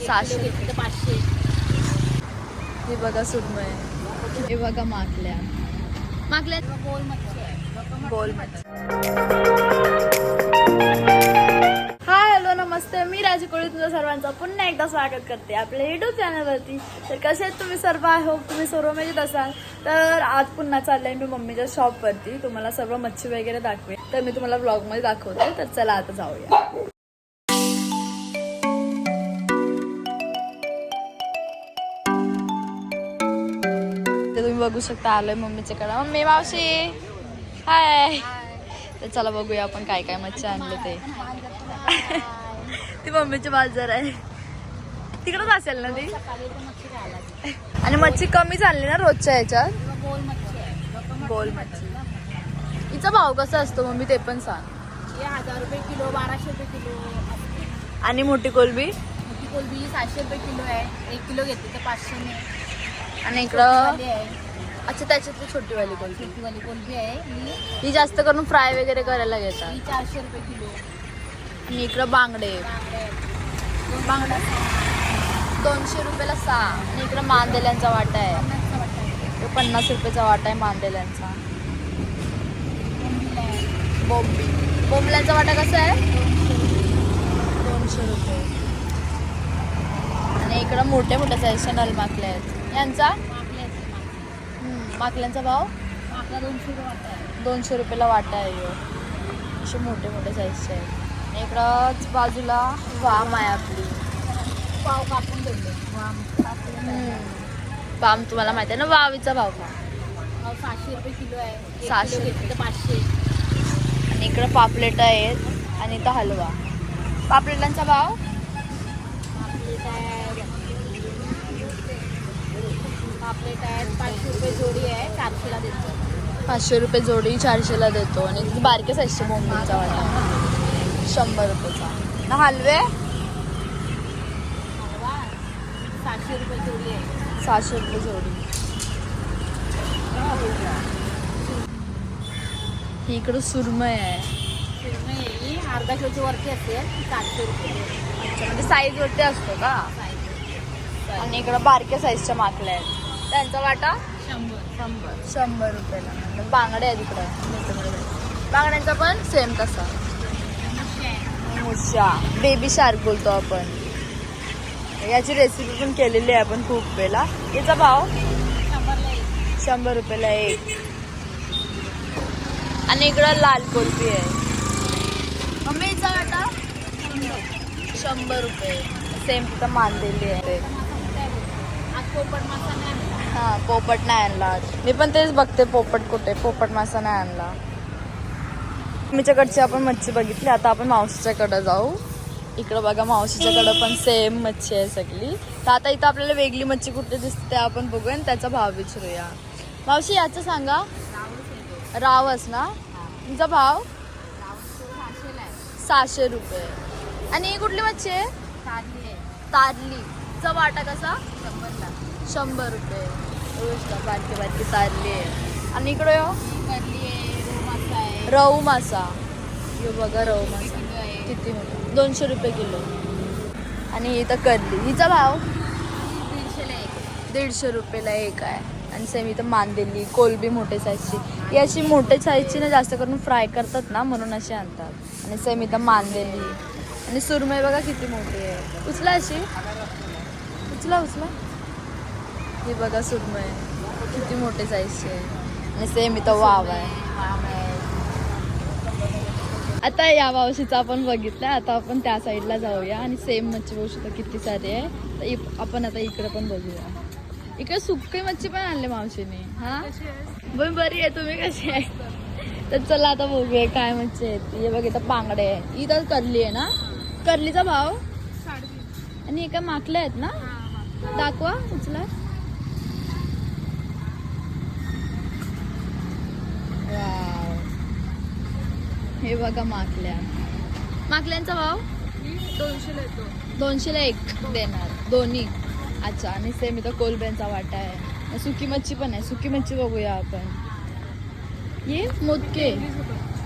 600 500. हे बघा सुरमई, हे बघा माकल्या गोल मच्छी आहे. गोल मच्छी. हाय हॅलो नमस्ते, मी राजी कोळी तुमच्या सर्वांचं पुन्हा एकदा स्वागत करते आपल्या युट्यूब चॅनलवरती. तर कसे आहेत तुम्ही सर्व? आय होप तुम्ही सर्व मजेत असाल. तर आज पुन्हा चाललंय मी मम्मीच्या शॉपवरती, तुम्हाला सर्व मच्छी वगैरे दाखवेल. तर मी तुम्हाला ब्लॉगमध्ये दाखवते. तर चला आता जाऊया. तुम्ही बघू शकता आलोय मम्मीच्या कडे. मम्मी मावशी हाय. तर चला बघूया आपण काय काय मच्छी आणले ते. ती मम्मीची बाजार आहे तिकडच असेल ना ती. आणि मच्छी कमी चालली ना रोजच्या ह्याच्यात. गोल मच्छी हिचा भाव कसा असतो मम्मी ते पण सांग. 1000 रुपये किलो, 1200 रुपये किलो. आणि मोठी कोलबी? मोठी कोलबी 700 रुपये किलो आहे. 1 किलो घेतली तर 500 ने. आणि इकडं अच्छा त्याच्यातली छोटीवाली कोलबी. छोटीवाली कोलबी आहे ही जास्त करून फ्राय वगैरे करायला घेतात. ही 400 रुपये किलो. आणि इकडं बांगडे 200 रुपयाला 6. आणि इकडं मांदेल्यांचा वाटा आहे. 50 रुपयाचा वाटा आहे मांदेल्यांचा. बोंबल्यांचा वाटा कसा आहे? 200 रुपये. आणि इकडं मोठ्या मोठ्या साईजच्या नल माकल्या आहेत. यांचा माकल्यांचा भाव 200 रुपयाला वाटा आहे. असे मोठे मोठे साईजचे आहेत. आणि इकडंच बाजूला वाम आहे आपली. पाव कापून घेतले. वाम तुम्हाला माहिती आहे ना वावीचा भाव का? 600 रुपये किलो आहे. 600 घेतली तर 500. आणि इकडं पापलेट आहेत आणि इथं हलवा. पापलेटांचा भाव पापलेट आहेत 500 रुपये जोडी आहे. 400ला देतो. 500 रुपये जोडी 400ला देतो. आणि बारके साईजचे बोंबीलचा वाटा 100 रुपयाचा. ना हलवे 700 रुपये जोडी आहे. 600 रुपये जोडी. ही इकडं सुरमई आहे. सुरमई अर्धा किलोची वरती असेल 700 रुपये. अच्छा म्हणजे साईज वरती असतो का? आणि इकडं बारक्या साईजच्या माकल्या आहेत. त्यांचा वाटा 100 रुपयाला. बांगडे आहेत इकडं. बांगड्यांचा पण सेम तसा. मुश्या बेबी शार्क बोलतो आपण. याची रेसिपी पण केलेली आहे आपण खूप वेळेला. याचा भाव 100 रुपयाला 1. आणि इकडं लाल कोलबी आहे. मम्मी याचा वाटा 100 रुपये. सेम तिथं मांदेली आहे. हा पोपट नाही आणला. मी पण तेच बघते पोपट कुठे. पोपट मासा नाही आणला. मम्मीच्याकडची आपण मच्छी बघितली. आता आपण मावशीच्याकडे जाऊ. इकडं बघा मावशीच्याकडं पण सेम मच्छी आहे सगळी. तर आता इथं आपल्याला वेगळी मच्छी कुठे दिसते ते आपण बघूया आणि त्याचा भाव विचारूया. मावशी याचं सांगा. रावस ना? तुमचा भाव 600 रुपये. आणि ही कुठली मच्छी आहे? तारली. चा वाटा कसा? 100 रुपये. बारकी बारकी तारली आहे. आणि इकडं रहू मासा. हे बघा रहू मासा किती मोठा 200 रुपये किलो. आणि इथं करली. हिचा भाव 150 रुपयाला 1 आहे. आणि सेम इथं मांदेली कोलबी मोठे साईजची. ही अशी मोठे साईजची ना जास्त करून फ्राय करतात ना म्हणून अशी आणतात. आणि सेम इथं मांदेली. आणि सुरमई बघा किती मोठी आहे. उचला अशी उचला. हे बघा सुरमई किती मोठे साईजचे आहे. आणि सेम इथं वाव आहे. आता या मावशीचा आपण बघितलं. आता आपण त्या साईडला जाऊया आणि सेम मच्छी बघू शकतो किती सारी आहे. तर आपण आता इकडे पण बघूया. इकडे सुकी मच्छी पण आणले मावशीने. हा बरी आहे. तुम्ही कशी आहे? तर चला आता बघूया काय मच्छी आहे ती. हे बघ इथं बांगडे आहे. इथं करली आहे ना? करलीचा भाव 350. आणि एका माकल्या आहेत ना? दाखवा उचला. हे बघा माकल्यांचा भाव 200ला 1 देणार दोन्ही. अच्छा. आणि सेम इथं कोलब्यांचा वाटा आहे. सुकी मच्छी पण आहे. सुकी मच्छी बघूया आपण. ये मोदके.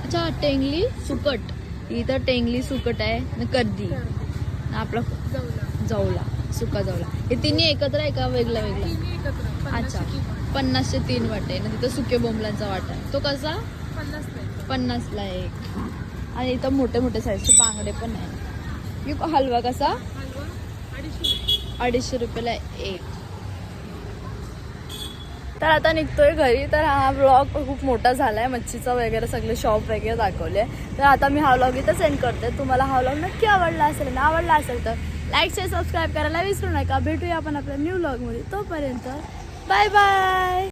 अच्छा टेंगली सुकट. इथं टेंगली सुकट आहे. कर्दी आपला जवला सुका जवला. हे तिन्ही एकत्र आहे का वेगळा वेगळा? तिन्ही एकत्र अच्छा 50चे 3 वाटे ना. तिथं सुके बोंबलांचा वाटा आहे. तो कसा? 50ला एक. आणि इथं मोठे मोठे साईजचे बांगडे पण आहे. हलवा कसा? हलवा 250 रुपयाला एक. तर आता निघतोय घरी. तर हा ब्लॉग खूप मोठा झालाय. मच्छीचा वगैरे सगळे शॉप वगैरे दाखवले. तर आता मी हा व्लॉग इथं सेंड करते. तुम्हाला हा व्लॉग नक्की आवडला असेल ना, आवडला असेल तर लाईक शेअर सबस्क्राईब करायला विसरू नका. भेटूया आपण आपल्या न्यू व्लॉगमध्ये. तोपर्यंत बाय बाय.